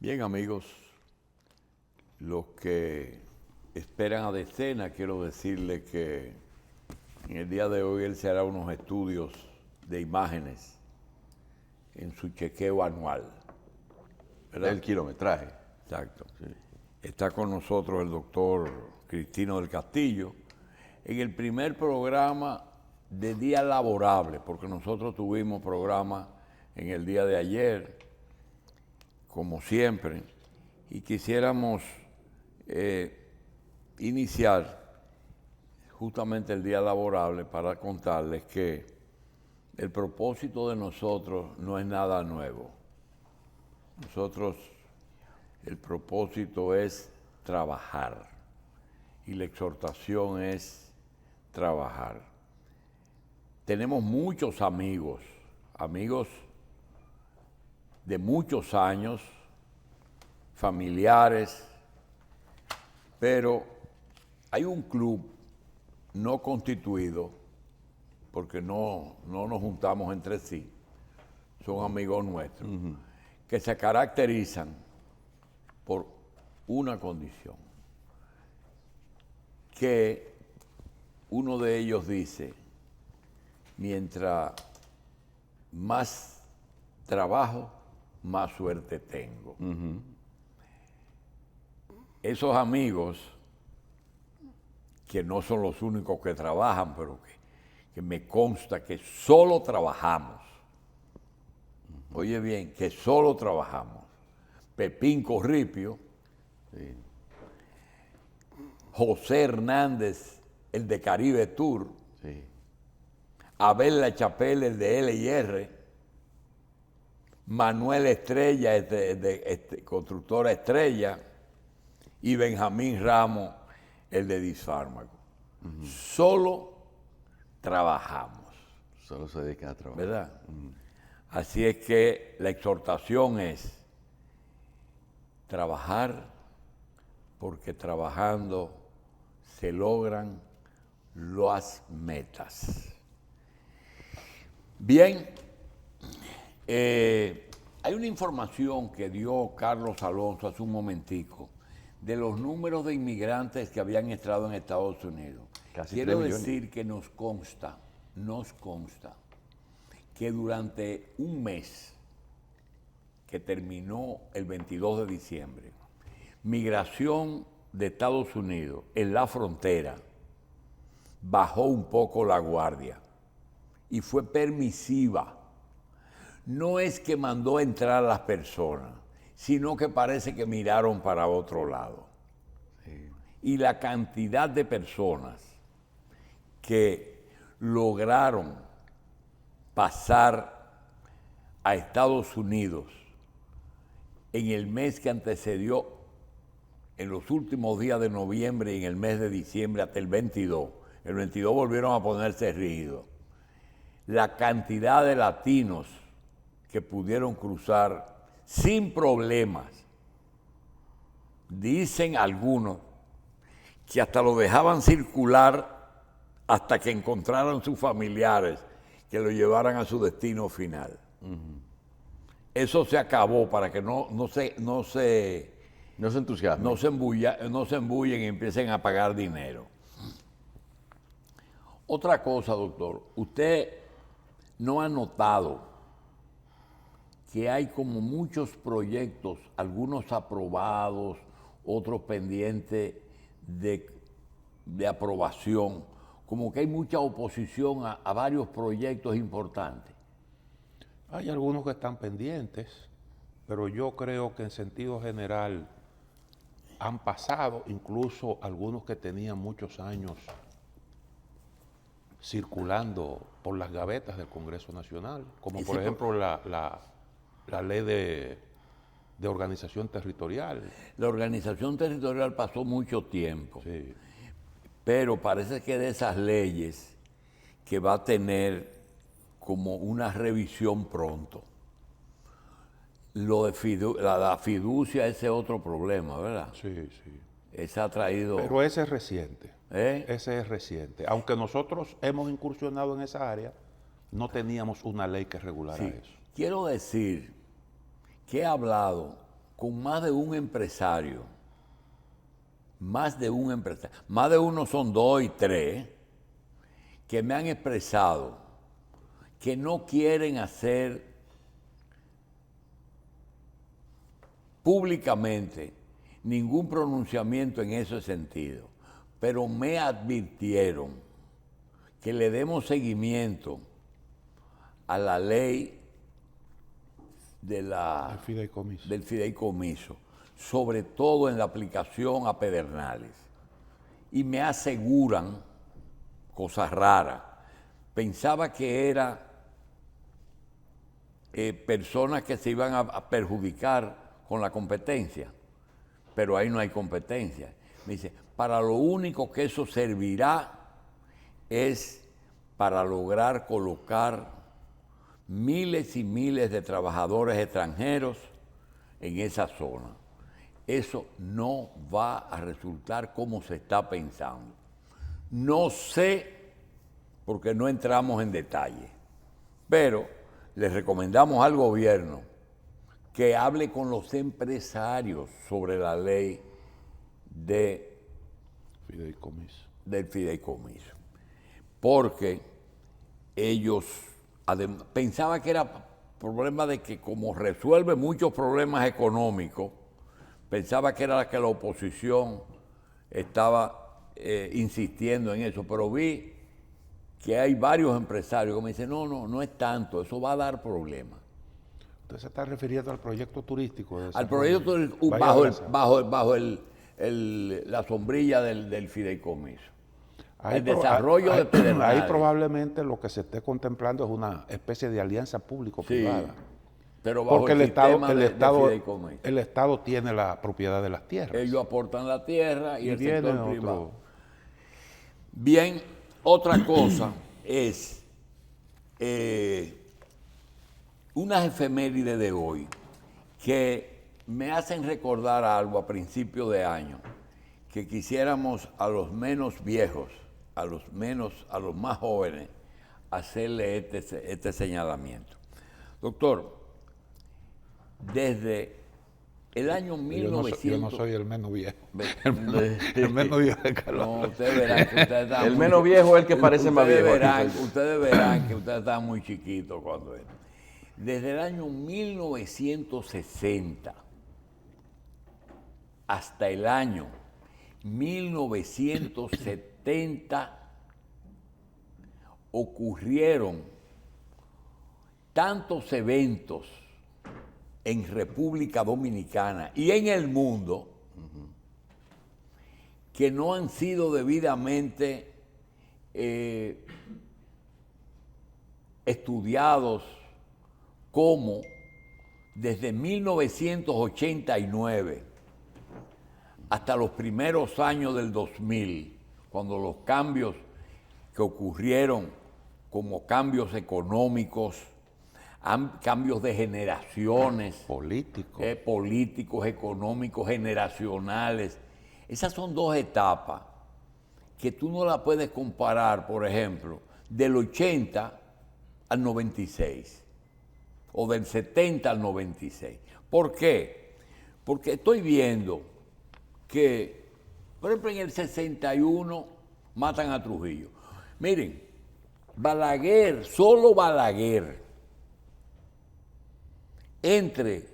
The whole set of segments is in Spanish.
Bien, amigos, los que esperan a Decena, quiero decirles que en el día de hoy él se hará unos estudios de imágenes en su chequeo anual. ¿Verdad? El kilometraje. Exacto. Sí. Está con nosotros el doctor Cristino del Castillo en el primer programa de día laborable, porque nosotros tuvimos programa en el día de ayer, como siempre, y quisiéramos iniciar justamente el día laborable para contarles que el propósito de nosotros no es nada nuevo. Nosotros, el propósito es trabajar y la exhortación es trabajar. Tenemos muchos amigos de muchos años, familiares, pero hay un club no constituido, porque no nos juntamos entre sí, son amigos nuestros, que se caracterizan por una condición, que uno de ellos dice, mientras más trabajo, más suerte tengo. Esos amigos, que no son los únicos que trabajan, pero que me consta que solo trabajamos. Oye bien, que solo trabajamos. Pepín Corripio, sí. José Hernández, el de Caribe Tour, sí. Abel La Chapelle, el de L&R, Manuel Estrella, constructora Estrella, y Benjamín Ramos, el de Disfármaco. Solo trabajamos. Solo se dedica a trabajar. ¿Verdad? Así es que la exhortación es trabajar, porque trabajando se logran las metas. Bien, hay una información que dio Carlos Alonso hace un momentico de los números de inmigrantes que habían entrado en Estados Unidos. Casi Quiero 3 millones. decir que nos consta que durante un mes que terminó el 22 de diciembre, migración de Estados Unidos en la frontera bajó un poco la guardia y fue permisiva. No es que mandó a entrar a las personas, sino que parece que miraron para otro lado. Sí. Y la cantidad de personas que lograron pasar a Estados Unidos en el mes que antecedió, en los últimos días de noviembre y en el mes de diciembre hasta el 22. El 22 volvieron a ponerse rígidos. La cantidad de latinos que pudieron cruzar sin problemas. Dicen algunos que hasta lo dejaban circular hasta que encontraran sus familiares que lo llevaran a su destino final. Eso se acabó para que no se entusiasmen. no se embullen y empiecen a pagar dinero. Otra cosa, doctor, usted no ha notado que hay como muchos proyectos, algunos aprobados, otros pendientes de aprobación, como que hay mucha oposición a varios proyectos importantes. Hay algunos que están pendientes, pero yo creo que en sentido general han pasado, incluso algunos que tenían muchos años circulando por las gavetas del Congreso Nacional, como por ejemplo la ley de organización territorial. La organización territorial pasó mucho tiempo, Sí. pero parece que de esas leyes que va a tener como una revisión pronto. Lo de la fiducia, ese es otro problema, ¿verdad? Sí, sí. Ese ha traído... Pero ese es reciente. ¿Eh? Ese es reciente. Aunque nosotros hemos incursionado en esa área, no teníamos una ley que regulara eso. Quiero decir que he hablado con más de un empresario, más de uno son 2 y 3, que me han expresado que no quieren hacer públicamente ningún pronunciamiento en ese sentido, pero me advirtieron que le demos seguimiento a la ley del fideicomiso, sobre todo en la aplicación a Pedernales. Y me aseguran, cosas raras, pensaba que era personas que se iban a perjudicar con la competencia, pero ahí no hay competencia. Me dice, para lo único que eso servirá es para lograr colocar miles y miles de trabajadores extranjeros en esa zona. Eso no va a resultar como se está pensando. No sé, porque no entramos en detalle, pero les recomendamos al gobierno que hable con los empresarios sobre la ley del fideicomiso, porque ellos pensaba que era problema de que como resuelve muchos problemas económicos, pensaba que era que la oposición estaba insistiendo en eso, pero vi que hay varios empresarios que me dicen, no es tanto, eso va a dar problemas. ¿Usted se está refiriendo al proyecto turístico? Al proyecto turístico bajo la sombrilla del fideicomiso. El desarrollo de Pedernales. Ahí probablemente lo que se esté contemplando es una especie de alianza público-privada. Sí, pero bajo porque el Estado tiene la propiedad de las tierras. Ellos aportan la tierra y el viene sector privado. Bien, otra cosa es unas efemérides de hoy que me hacen recordar algo a principio de año, que quisiéramos a los menos viejos, a los más jóvenes, hacerle este señalamiento. Doctor, desde el año 1900... Yo no soy el menos viejo. El menos viejo de Carlos. No, ustedes verán que ustedes están el menos viejo es el que parece más viejo. Ustedes verán que ustedes estaban muy chiquitos cuando era. Desde el año 1960 hasta el año 1970 ocurrieron tantos eventos en República Dominicana y en el mundo que no han sido debidamente estudiados, como desde 1989 hasta los primeros años del 2000, cuando los cambios que ocurrieron como cambios económicos, cambios de generaciones, políticos, económicos, generacionales. Esas son dos etapas que tú no las puedes comparar, por ejemplo, del 80 al 96 o del 70 al 96. ¿Por qué? Porque estoy viendo que, por ejemplo, en el 61 matan a Trujillo. Miren, Balaguer, solo Balaguer, entre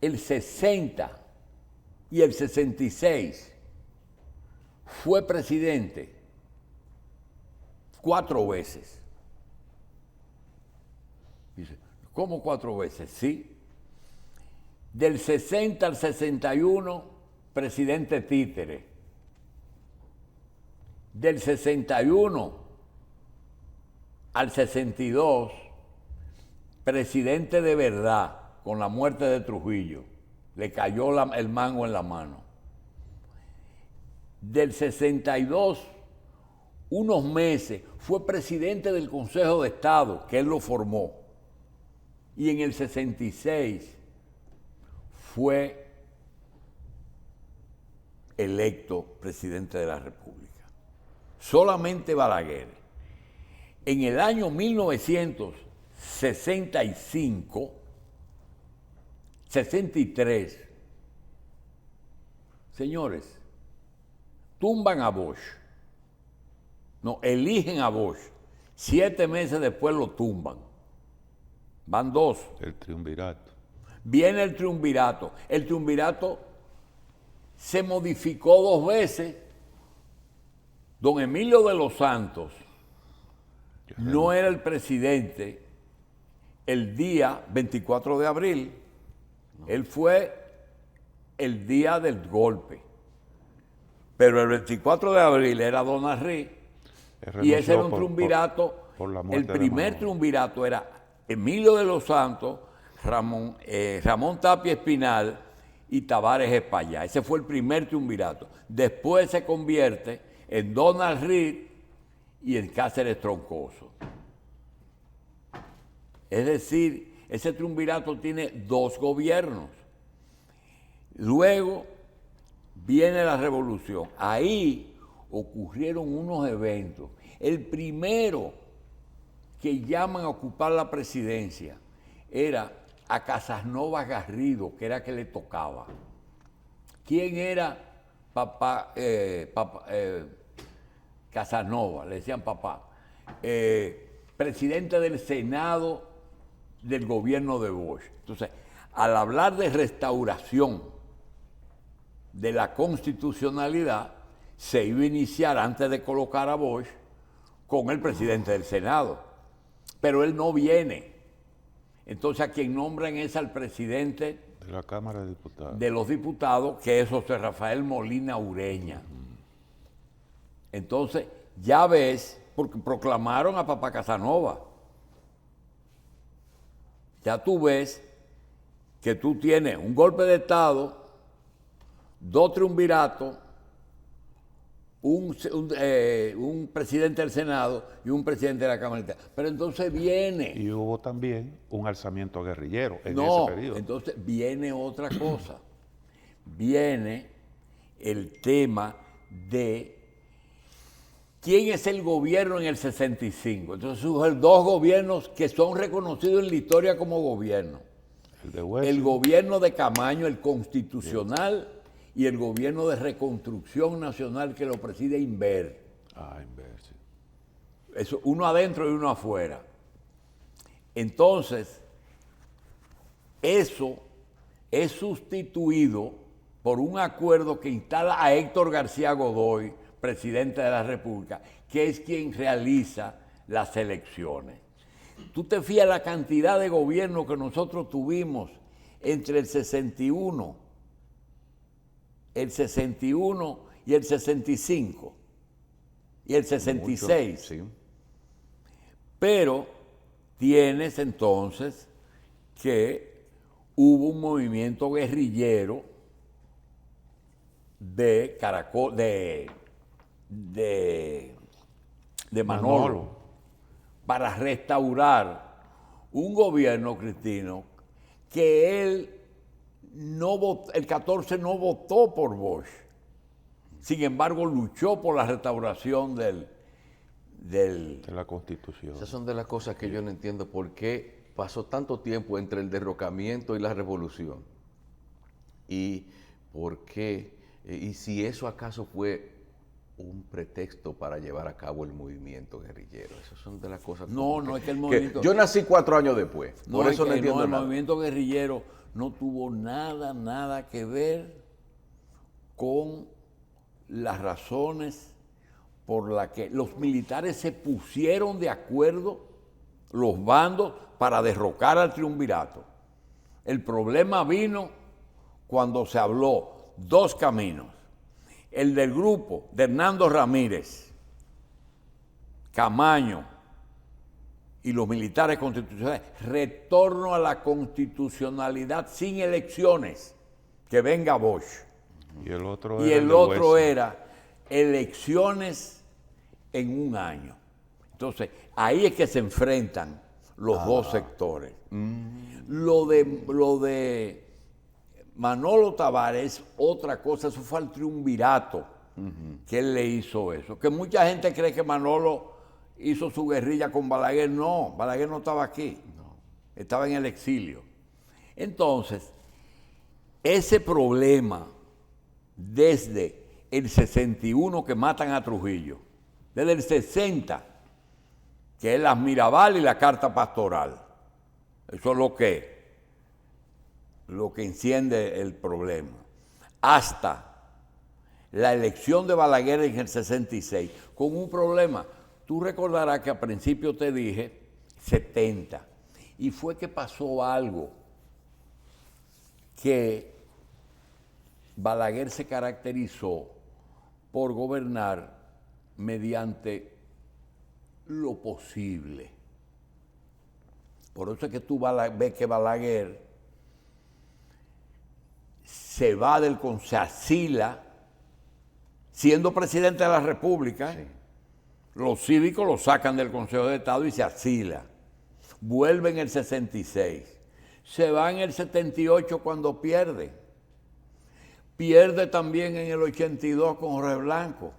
el 60 y el 66 fue presidente 4 veces. Dice, ¿cómo 4 veces? Sí. Del 60 al 61, presidente títere. Del 61 al 62, presidente de verdad, con la muerte de Trujillo. Le cayó el mango en la mano. Del 62, unos meses, fue presidente del Consejo de Estado, que él lo formó. Y en el 66 fue electo presidente de la República. Solamente Balaguer. En el año 1965 63. Señores, tumban a Bosch. No, eligen a Bosch. 7 meses después lo tumban. Van 2. El triunvirato. Viene el triunvirato. El triunvirato se modificó 2 veces. Don Emilio de los Santos no era el presidente el día 24 de abril. Él fue el día del golpe. Pero el 24 de abril era Don Arrí. Y ese era un triunvirato. El primer triunvirato era Emilio de los Santos, Ramón Tapia Espinal y Tavares Espaillá. Ese fue el primer triunvirato. Después se convierte en Donald Reed y en Cáceres Troncoso. Es decir, ese triunvirato tiene 2 gobiernos. Luego viene la revolución. Ahí ocurrieron unos eventos. El primero que llaman a ocupar la presidencia era a Casanova Garrido, que era que le tocaba. ¿Quién era Casanova? Le decían papá. Presidente del Senado del gobierno de Bosch. Entonces, al hablar de restauración de la constitucionalidad, se iba a iniciar antes de colocar a Bosch con el presidente del Senado. Pero él no viene. Entonces, a quien nombran es al presidente de la Cámara de Diputados. De los diputados, que es José Rafael Molina Ureña. Entonces, ya ves, porque proclamaron a papá Casanova. Ya tú ves que tú tienes un golpe de Estado, 2 triunviratos, un presidente del Senado y un presidente de la Cámara de Diputados. Pero entonces viene... Y hubo también un alzamiento guerrillero en No, ese periodo. entonces viene otra cosa. Viene el tema de quién es el gobierno en el 65. Entonces son 2 gobiernos que son reconocidos en la historia como gobierno. El gobierno de Camaño, el constitucional, y el gobierno de reconstrucción nacional que lo preside Inver. Inver, sí. Eso, uno adentro y uno afuera. Entonces, eso es sustituido por un acuerdo que instala a Héctor García Godoy, presidente de la República, que es quien realiza las elecciones. Tú te fías la cantidad de gobierno que nosotros tuvimos entre el 61 y el 65 y el 66. Mucho, sí. Pero tienes entonces que hubo un movimiento guerrillero de Caracol, de Manolo, para restaurar un gobierno, Cristino, que él no votó, el 14 no votó por Bosch. Sin embargo, luchó por la restauración de la Constitución. Esas son de las cosas que yo no entiendo por qué pasó tanto tiempo entre el derrocamiento y la revolución. Y por qué, y si eso acaso fue un pretexto para llevar a cabo el movimiento guerrillero. Esas son de las cosas... No, es que el movimiento... Yo nací 4 años después, por eso no entiendo el nada. movimiento guerrillero no tuvo nada que ver con las razones por las que los militares se pusieron de acuerdo, los bandos, para derrocar al triunvirato. El problema vino cuando se habló 2 caminos. El del grupo de Hernando Ramírez, Camaño y los militares constitucionales, retorno a la constitucionalidad sin elecciones, que venga Bosch. Y el otro era elecciones en un año. Entonces, ahí es que se enfrentan los 2 sectores. Lo de Manolo Tavares, otra cosa, eso fue al triunvirato que él le hizo eso. Que mucha gente cree que Manolo hizo su guerrilla con Balaguer. No, Balaguer no estaba aquí, estaba en el exilio. Entonces, ese problema desde el 61 que matan a Trujillo, desde el 60, que es las Mirabal y la Carta Pastoral. Eso es lo que enciende el problema. Hasta la elección de Balaguer en el 66, con un problema. Tú recordarás que al principio te dije 70, y fue que pasó algo que Balaguer se caracterizó por gobernar mediante lo posible. Por eso es que tú ves que Balaguer se va se asila, siendo presidente de la República. Sí. Los cívicos lo sacan del Consejo de Estado y se asila. Vuelve en el 66. Se va en el 78 cuando pierde. Pierde también en el 82 con Jorge Blanco.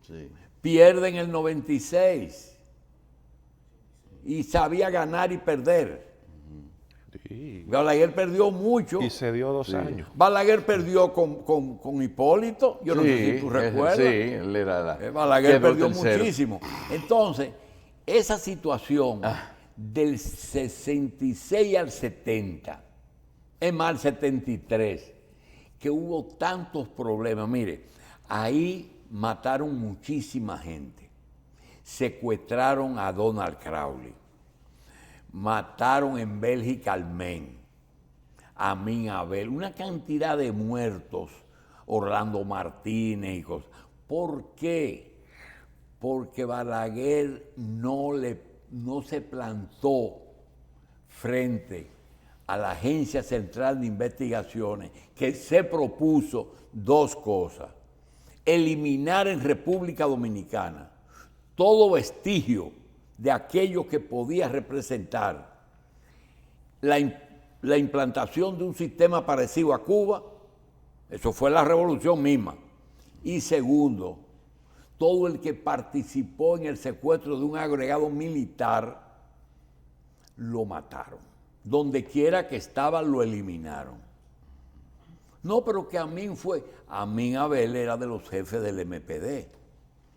Sí. Pierde en el 96. Y sabía ganar y perder. Sí. Balaguer perdió mucho. Y se dio 2 años. Balaguer perdió con Hipólito. Yo no sé si tú recuerdas. Sí, él era Balaguer perdió muchísimo. Entonces, esa situación del 66 al 70, es más, al 73, que hubo tantos problemas. Mire, ahí mataron muchísima gente. Secuestraron a Donald Crowley. Mataron en Bélgica al Men, a Amin Abel, una cantidad de muertos, Orlando Martínez y cosas. ¿Por qué? Porque Balaguer no se plantó frente a la Agencia Central de Investigaciones, que se propuso 2 cosas: eliminar en República Dominicana todo vestigio de aquello que podía representar la implantación de un sistema parecido a Cuba. Eso fue la revolución misma. Y segundo, todo el que participó en el secuestro de un agregado militar, lo mataron. Donde quiera que estaba, lo eliminaron. No, pero que Amin Abel era de los jefes del MPD.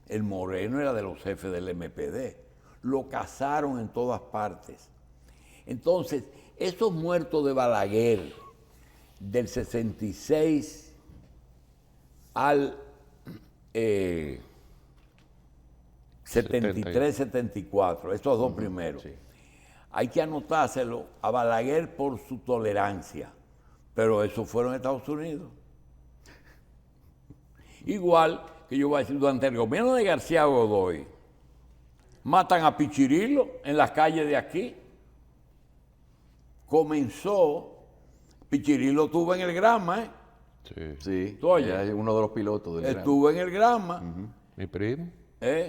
El Moreno era de los jefes del MPD. Lo cazaron en todas partes. Entonces, esos muertos de Balaguer del 66 al 73, 74, estos 2 primeros, sí, hay que anotárselo a Balaguer por su tolerancia, pero eso fueron en Estados Unidos. Igual que yo voy a decir, durante el gobierno de García Godoy, matan a Pichirilo en las calles de aquí. Pichirilo estuvo en el Granma, ¿eh? Sí, era uno de los pilotos del Granma. Estuvo en el Granma. Mi primo.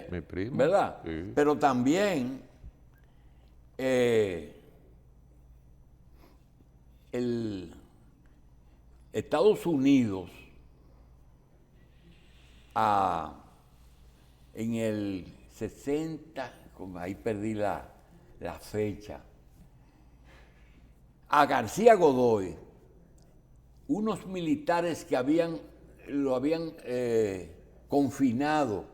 Mi primo. ¿Verdad? Sí. Pero también Estados Unidos en el 60, ahí perdí la fecha, a García Godoy, unos militares que lo habían confinado,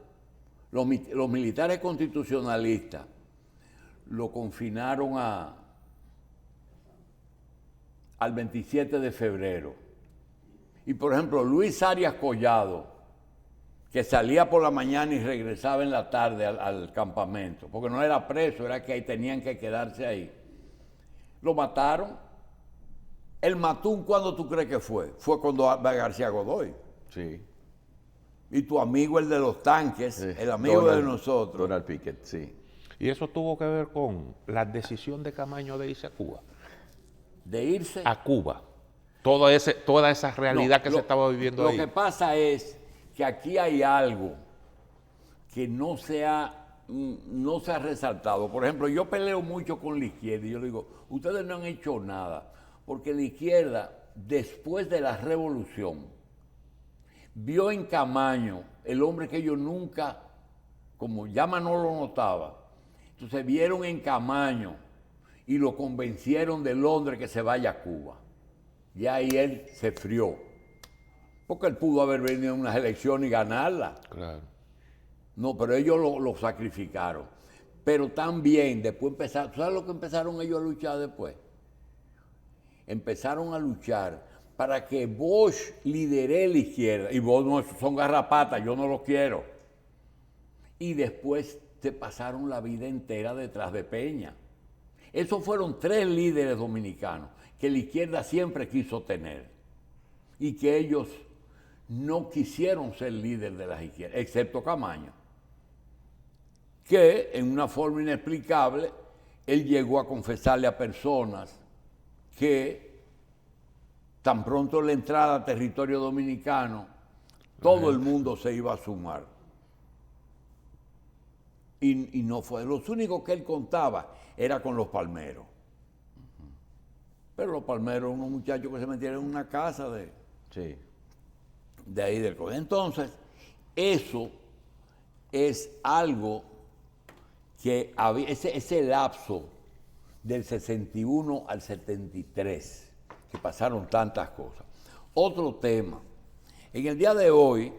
los militares constitucionalistas, lo confinaron al 27 de febrero. Y por ejemplo, Luis Arias Collado, que salía por la mañana y regresaba en la tarde al campamento, porque no era preso, era que ahí tenían que quedarse ahí. Lo mataron. El Matún, ¿cuándo tú crees que fue? Fue cuando García Godoy. Sí. Y tu amigo, el de los tanques, sí, el amigo de nosotros. Donald Pickett, sí. Y eso tuvo que ver con la decisión de Camaño de irse a Cuba. ¿De irse? A Cuba. Toda esa realidad que se estaba viviendo ahí. Lo que pasa es que aquí hay algo que no se ha resaltado. Por ejemplo, yo peleo mucho con la izquierda y yo le digo, ustedes no han hecho nada, porque la izquierda, después de la revolución, vio en Camaño el hombre que ellos nunca, como ya Manolo notaba, entonces vieron en Camaño y lo convencieron de Londres que se vaya a Cuba. Y ahí él se frió. Porque él pudo haber venido a unas elecciones y ganarlas. Claro. No, pero ellos lo sacrificaron. Pero también después empezaron, ¿sabes lo que empezaron ellos a luchar después? Empezaron a luchar para que Bosch lidere la izquierda. Y vos no, son garrapatas, yo no lo quiero. Y después se pasaron la vida entera detrás de Peña. Esos fueron 3 líderes dominicanos que la izquierda siempre quiso tener. Y que ellos no quisieron ser líderes de las izquierdas, excepto Camaño, que en una forma inexplicable él llegó a confesarle a personas que tan pronto la entrada a territorio dominicano, todo el mundo se iba a sumar. Y no fue. Los únicos que él contaba era con los palmeros. Pero los palmeros, unos muchachos que se metieron en una casa Sí. de ahí del colegio. Entonces, eso es algo que había, ese lapso del 61 al 73, que pasaron tantas cosas. Otro tema. En el día de hoy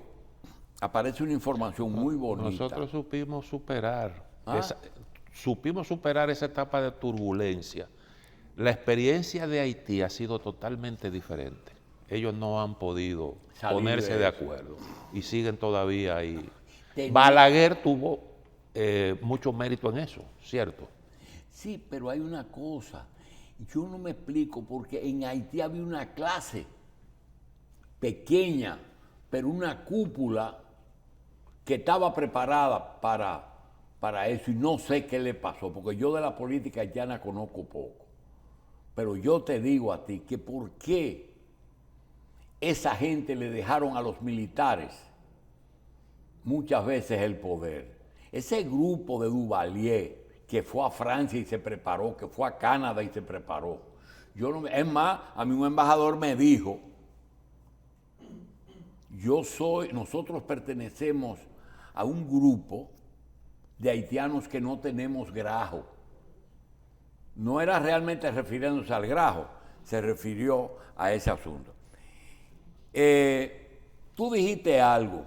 aparece una información muy bonita. Nosotros supimos superar, Ah. supimos superar esa etapa de turbulencia. La experiencia de Haití ha sido totalmente diferente. Ellos no han podido Salir ponerse de de eso. acuerdo y siguen todavía ahí. Tenía- Balaguer tuvo mucho mérito en eso, ¿cierto? Sí, pero hay una cosa. Yo no me explico porque en Haití había una clase pequeña, pero una cúpula que estaba preparada para eso y no sé qué le pasó, porque yo de la política haitiana conozco poco. Pero yo te digo a ti que por qué esa gente le dejaron a los militares muchas veces el poder. Ese grupo de Duvalier que fue a Francia y se preparó, que fue a Canadá y se preparó. Es más, a mí un embajador me dijo, nosotros pertenecemos a un grupo de haitianos que no tenemos grajo. No era realmente refiriéndose al grajo, se refirió a ese asunto. Tú dijiste algo.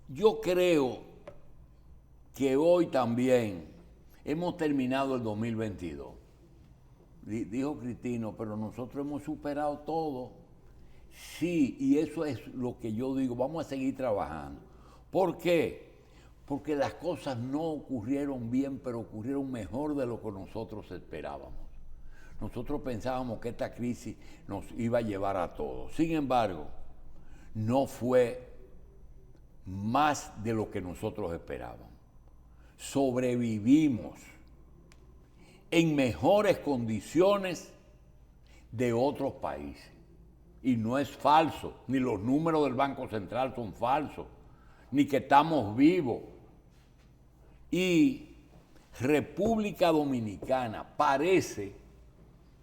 Yo creo que hoy también hemos terminado el 2022. Dijo Cristino, pero nosotros hemos superado todo. Sí, y eso es lo que yo digo, vamos a seguir trabajando. ¿Por qué? Porque las cosas no ocurrieron bien, pero ocurrieron mejor de lo que nosotros esperábamos. Nosotros pensábamos que esta crisis nos iba a llevar a todos. Sin embargo, no fue más de lo que nosotros esperábamos. Sobrevivimos en mejores condiciones de otros países. Y no es falso, ni los números del Banco Central son falsos, ni que estamos vivos. Y República Dominicana parece,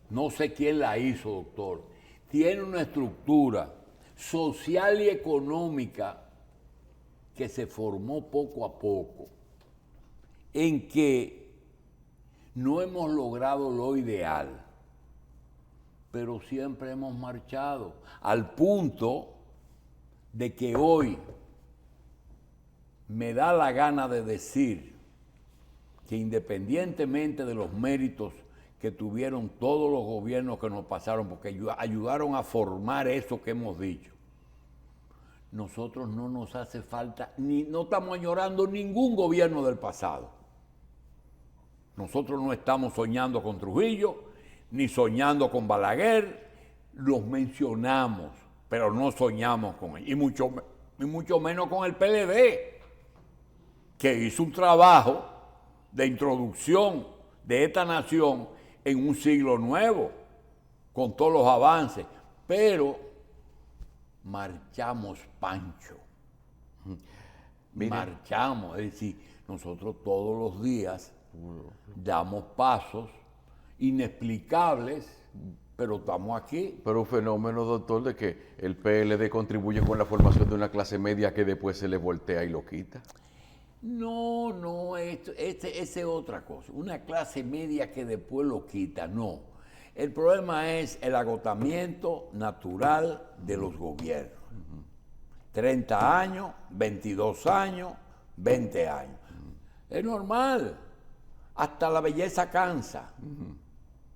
no sé quién la hizo, doctor, tiene una estructura social y económica que se formó poco a poco, en que no hemos logrado lo ideal, pero siempre hemos marchado, al punto de que hoy me da la gana de decir que independientemente de los méritos que tuvieron todos los gobiernos que nos pasaron, porque ayudaron a formar eso que hemos dicho, nosotros no nos hace falta, no estamos añorando ningún gobierno del pasado. Nosotros no estamos soñando con Trujillo, ni soñando con Balaguer, los mencionamos, pero no soñamos con él, y mucho menos con el PLD, que hizo un trabajo de introducción de esta nación en un siglo nuevo, con todos los avances, pero marchamos pancho. Mire. Marchamos, es decir, nosotros todos los días damos pasos inexplicables, pero estamos aquí. Pero un fenómeno, doctor, de que el PLD contribuye con la formación de una clase media que después se le voltea y lo quita. No, esa es otra cosa. Una clase media que después lo quita, no. El problema es el agotamiento natural de los gobiernos. 30 años, 22 años, 20 años. Es normal. Hasta la belleza cansa.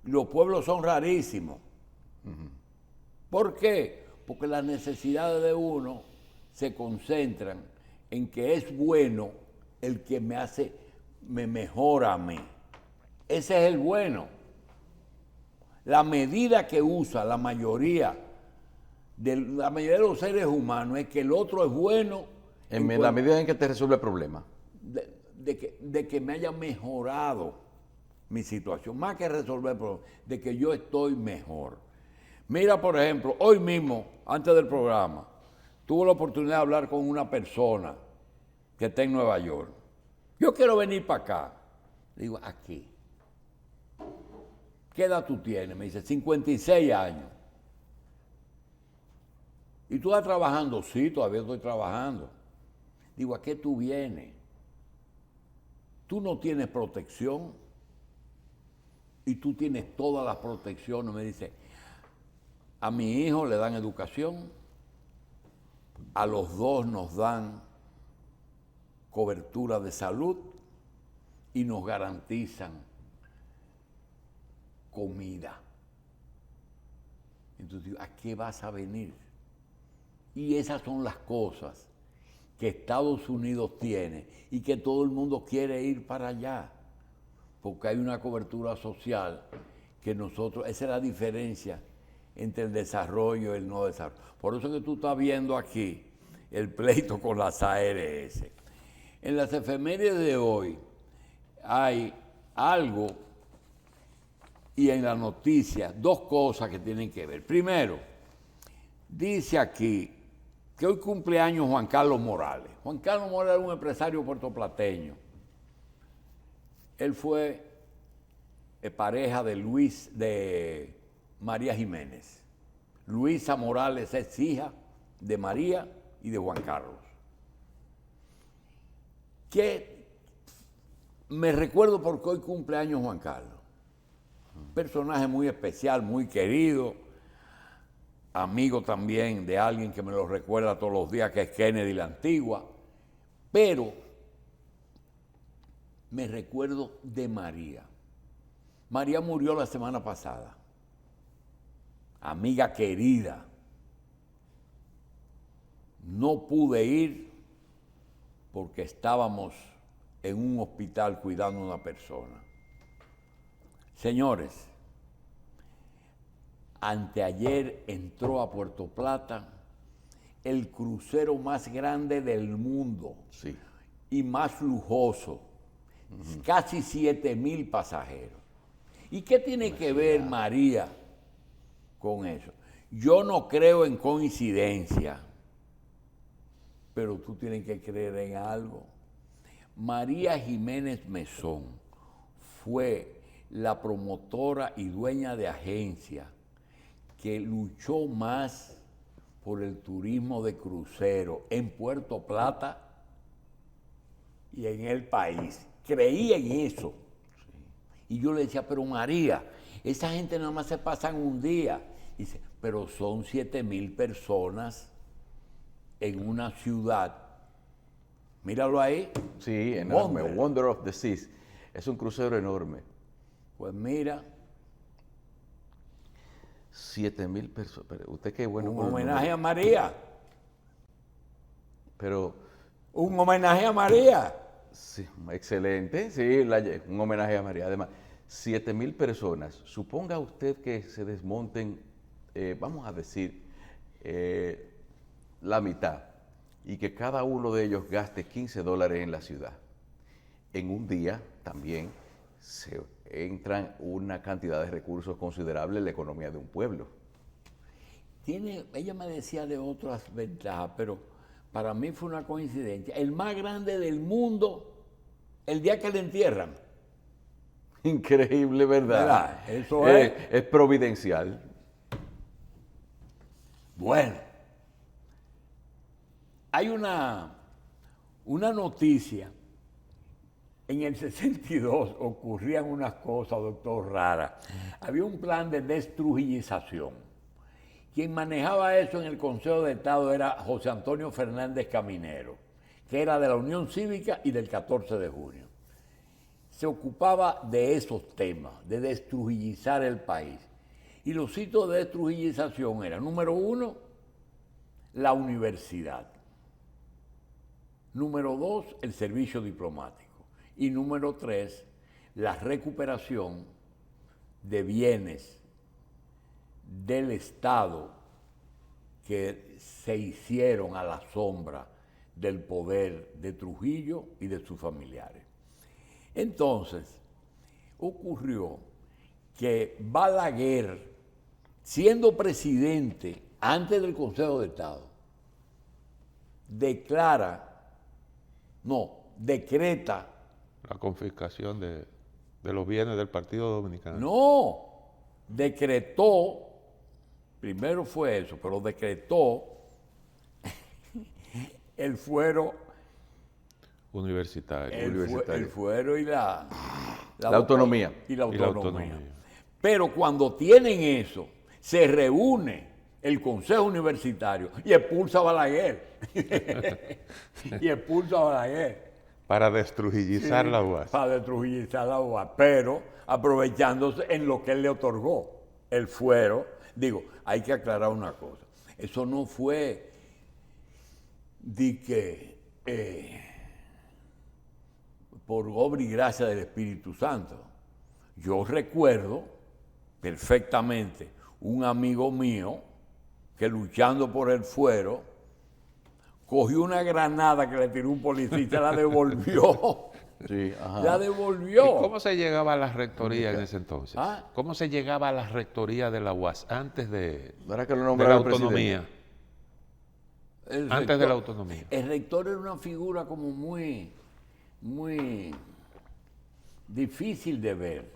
Los pueblos son rarísimos. ¿Por qué? Porque las necesidades de uno se concentran en que es bueno el que me mejora a mí. Ese es el bueno. La medida que usa la mayoría de los seres humanos es que el otro es bueno En la medida en que te resuelve el problema. de que me haya mejorado mi situación, más que resolver el problema, de que yo estoy mejor. Mira, por ejemplo, hoy mismo, antes del programa, tuve la oportunidad de hablar con una persona que está en Nueva York. Yo quiero venir para acá. Le digo, aquí. ¿Qué edad tú tienes? Me dice, 56 años. ¿Y tú estás trabajando? Sí, todavía estoy trabajando. Digo, ¿a qué tú vienes? Tú no tienes protección y tú tienes todas las protecciones. Me dice, a mi hijo le dan educación, a los dos nos dan cobertura de salud y nos garantizan comida. Entonces digo, ¿a qué vas a venir? Y esas son las cosas que Estados Unidos tiene y que todo el mundo quiere ir para allá, porque hay una cobertura social que nosotros, esa es la diferencia entre el desarrollo y el no desarrollo. Por eso que tú estás viendo aquí el pleito con las ARS. En las efemérides de hoy hay algo, y en la noticia, dos cosas que tienen que ver. Primero, dice aquí que hoy cumpleaños Juan Carlos Morales. Juan Carlos Morales era un empresario puertoplateño. Él fue pareja de María Jiménez. Luisa Morales es hija de María y de Juan Carlos. Que me recuerdo porque hoy cumpleaños Juan Carlos. Personaje muy especial, muy querido, amigo también de alguien que me lo recuerda todos los días, que es Kennedy la Antigua, pero me recuerdo de María. María murió la semana pasada, amiga querida. No pude ir porque estábamos en un hospital cuidando a una persona. Señores, anteayer entró a Puerto Plata el crucero más grande del mundo, Sí. y más lujoso, casi 7,000 pasajeros. ¿Y qué tiene que ver María con eso? Yo no creo en coincidencia, pero tú tienes que creer en algo. María Jiménez Mesón fue la promotora y dueña de agencia que luchó más por el turismo de crucero en Puerto Plata y en el país. Creía en eso. Y yo le decía, pero María, esa gente nada más se pasan un día. Dice, pero son 7,000 personas en una ciudad. Míralo ahí. Sí, enorme. Wonder. Wonder of the Seas. Es un crucero enorme. Pues mira, 7,000 personas. Pero usted qué bueno. un con los homenaje a números. María. Pero, Un homenaje a María. sí, excelente. Sí, un homenaje a María. Además, 7,000 personas. Suponga usted que se desmonten, vamos a decir, la mitad, y que cada uno de ellos gaste $15 en la ciudad. En un día también se entran una cantidad de recursos considerable en la economía de un pueblo. Ella me decía de otras ventajas, pero para mí fue una coincidencia. El más grande del mundo, el día que le entierran. Increíble, ¿verdad? ¿Verdad? Eso es. Es providencial. Bueno, hay una noticia en el 62 ocurrían unas cosas, doctor, raras. Había un plan de destrujillización. Quien manejaba eso en el Consejo de Estado era José Antonio Fernández Caminero, que era de la Unión Cívica y del 14 de junio. Se ocupaba de esos temas, de destrujillizar el país. Y los sitios de destrujillización eran, número 1, la universidad. Número 2, el servicio diplomático. Y número 3, la recuperación de bienes del Estado que se hicieron a la sombra del poder de Trujillo y de sus familiares. Entonces, ocurrió que Balaguer, siendo presidente antes del Consejo de Estado, decreta. La confiscación de los bienes del Partido Dominicano. No, decretó, primero fue eso, pero decretó el fuero Universitario. el fuero y la autonomía. Y la Y la autonomía. autonomía. Pero cuando tienen eso, se reúne el Consejo Universitario y expulsa a Balaguer. Y expulsa a Balaguer. Para destrujillizar la UAS. Para destrujillizar la UAS, pero aprovechándose en lo que él le otorgó, el fuero. Digo, hay que aclarar una cosa. Eso no fue por obra y gracia del Espíritu Santo. Yo recuerdo perfectamente un amigo mío que luchando por el fuero cogió una granada que le tiró un policía y la devolvió. Sí, ajá. La devolvió. ¿Y cómo se llegaba a la rectoría en ese entonces? ¿Ah? ¿Cómo se llegaba a la rectoría de la UAS antes de ¿No era que lo la nombrara el autonomía? El Antes de la autonomía. El rector era una figura como muy difícil de ver,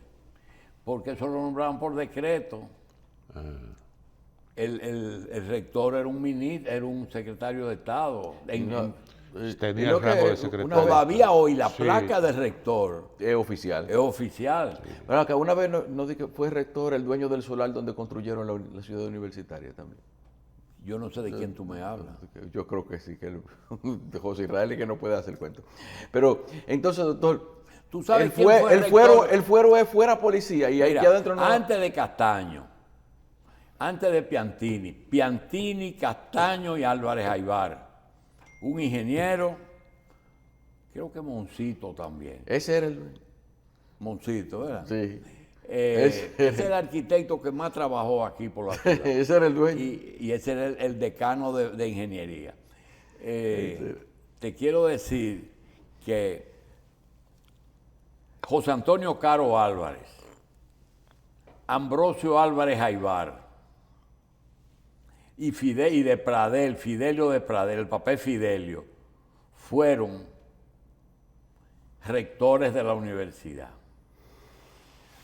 porque eso lo nombraban por decreto. El rector era un ministro, era un secretario de Estado. Tenía lo el rango que de secretario. Todavía hoy la Sí. placa de rector Es oficial. es oficial. Bueno, que una vez no di que fue rector el dueño del solar donde construyeron la ciudad universitaria también. Yo no sé de quién tú me hablas. Yo creo que sí, que de José Israel y que no puede hacer cuento. Pero entonces, doctor, ¿Tú sabes el quién fue el rector? fuero es fuera policía y Mira, aquí adentro no. antes de Castaño, antes de Piantini, Castaño y Álvarez Aybar, un ingeniero, creo que Moncito también. Ese era el. Moncito, ¿verdad? Sí. Ese es el arquitecto que más trabajó aquí por la ciudad. Ese era el dueño. Y ese era el decano de ingeniería. Te quiero decir que José Antonio Caro Álvarez, Ambrosio Álvarez Aybar y de Pradel, Fidelio de Pradel, el papá Fidelio, fueron rectores de la universidad.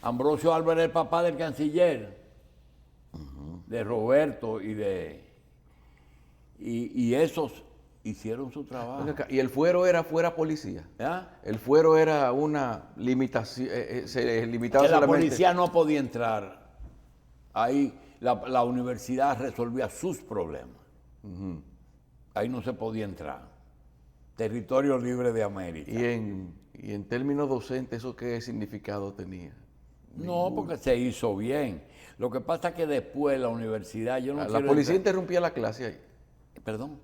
Ambrosio Álvarez, el papá del canciller, de Roberto y esos hicieron su trabajo. Venga acá, y el fuero era fuera policía. ¿Ya? El fuero era una limitación, se limitaba Que la solamente. policía no podía entrar. Ahí la universidad resolvía sus problemas. Ahí no se podía entrar. Territorio libre de América. Y en términos docentes, ¿eso qué significado tenía? No, porque se hizo bien. Lo que pasa es que después la universidad, yo no La quiero policía entrar- interrumpía la clase ahí. Perdón.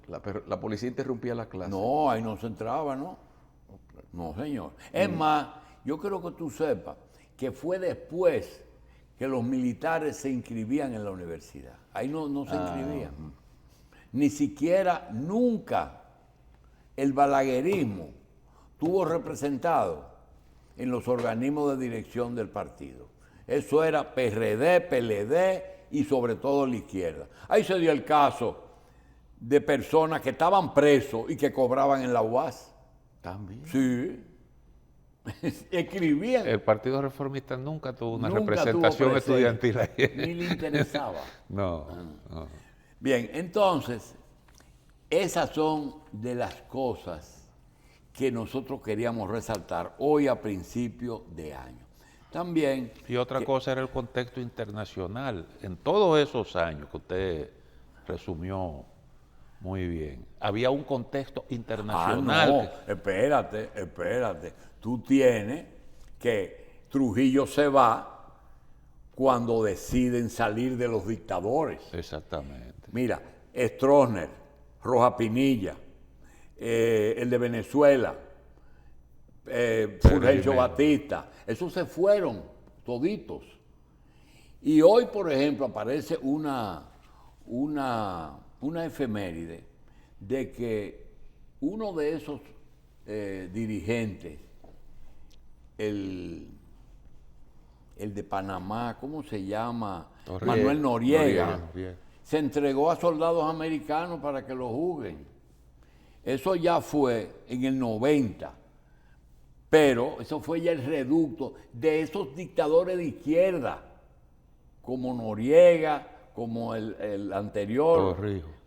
La policía interrumpía la clase. No, ahí no se entraba, ¿no? No, señor. Es más, yo creo que tú sepas que fue después que los militares se inscribían en la universidad. Ahí no se inscribían. Ni siquiera, nunca, el balaguerismo tuvo representado en los organismos de dirección del partido. Eso era PRD, PLD y sobre todo la izquierda. Ahí se dio el caso de personas que estaban presos y que cobraban en la UAS. También. Sí. Escribían. El Partido Reformista nunca tuvo una Nunca representación tuvo presencia, estudiantil ahí. Ni le interesaba. No. Bien, entonces, esas son de las cosas que nosotros queríamos resaltar hoy a principio de año. También... Y otra cosa era el contexto internacional. En todos esos años que usted resumió muy bien, había un contexto internacional. no, espérate. Tú tienes que Trujillo se va cuando deciden salir de los dictadores. Exactamente. Mira, Stroessner, Rojas Pinilla, el de Venezuela, Fulgencio Batista, esos se fueron toditos. Y hoy, por ejemplo, aparece una efeméride de que uno de esos dirigentes, el de Panamá, ¿cómo se llama? Manuel Noriega, se entregó a soldados americanos para que lo juzguen. Eso ya fue en el 90, pero eso fue ya el reducto de esos dictadores de izquierda, como Noriega, como el anterior,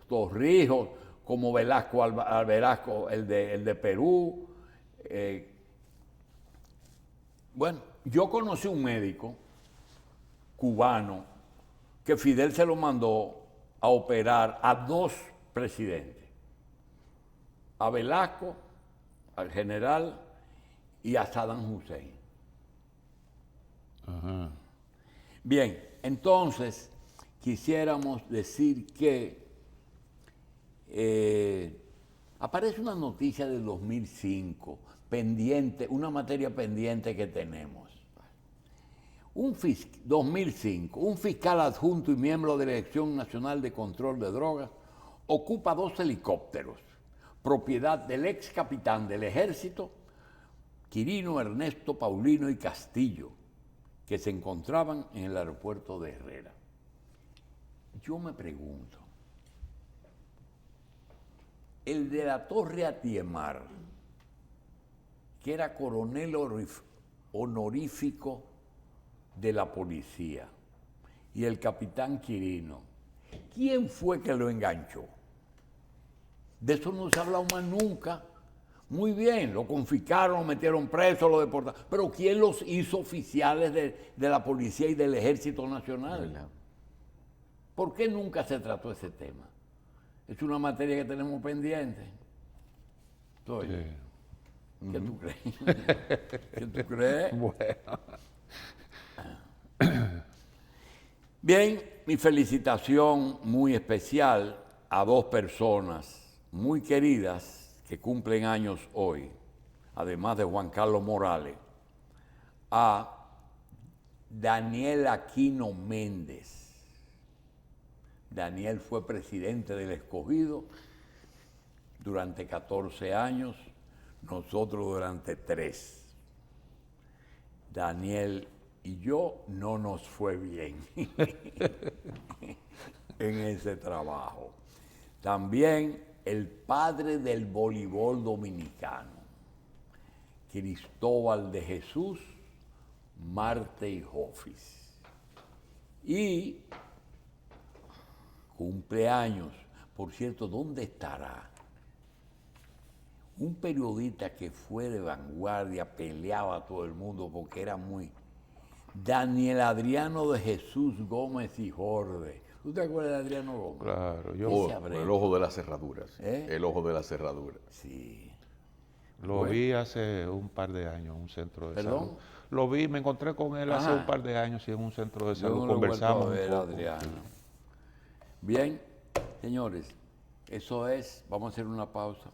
Torrijos, como Velasco Alverazco, el de Perú. Bueno, yo conocí un médico cubano que Fidel se lo mandó a operar a 2 presidentes, a Velasco, al general, y a Saddam Hussein. Ajá. Bien, entonces quisiéramos decir que aparece una noticia del 2005, pendiente, una materia pendiente que tenemos. 2005, un fiscal adjunto y miembro de la Dirección Nacional de Control de Drogas ocupa 2 helicópteros, propiedad del ex capitán del Ejército, Quirino Ernesto Paulino y Castillo, que se encontraban en el aeropuerto de Herrera. Yo me pregunto, el de la Torre Atiemar, que era coronel honorífico de la policía, y el capitán Quirino, ¿quién fue que lo enganchó? De eso no se ha hablado más nunca. Muy bien, lo confiscaron, lo metieron preso, lo deportaron. Pero ¿quién los hizo oficiales de la policía y del Ejército Nacional? ¿Por qué nunca se trató ese tema? Es una materia que tenemos pendiente. Entonces, ¿qué tú crees? ¿Qué tú crees? Bueno. Bien, mi felicitación muy especial a 2 personas muy queridas que cumplen años hoy, además de Juan Carlos Morales, a Daniel Aquino Méndez. Daniel fue presidente del Escogido durante 14 años, nosotros durante 3. Daniel y yo no nos fue bien en ese trabajo. También el padre del voleibol dominicano, Cristóbal de Jesús Marte y Jofis. Y cumpleaños, por cierto, ¿dónde estará? Un periodista que fue de vanguardia, peleaba a todo el mundo porque era muy... Daniel Adriano de Jesús Gómez y Jorde. ¿Tú te acuerdas de Adriano Gómez? Claro, El ojo de las cerraduras. ¿Eh? El ojo de las cerraduras. Sí. lo vi hace un par de años en un centro de ¿Perdón? salud. Lo vi, me encontré con él hace un par de años y en un centro de salud. Yo no lo he vuelto Conversamos a ver, un poco. Adriano. Bien, señores, eso es, vamos a hacer una pausa.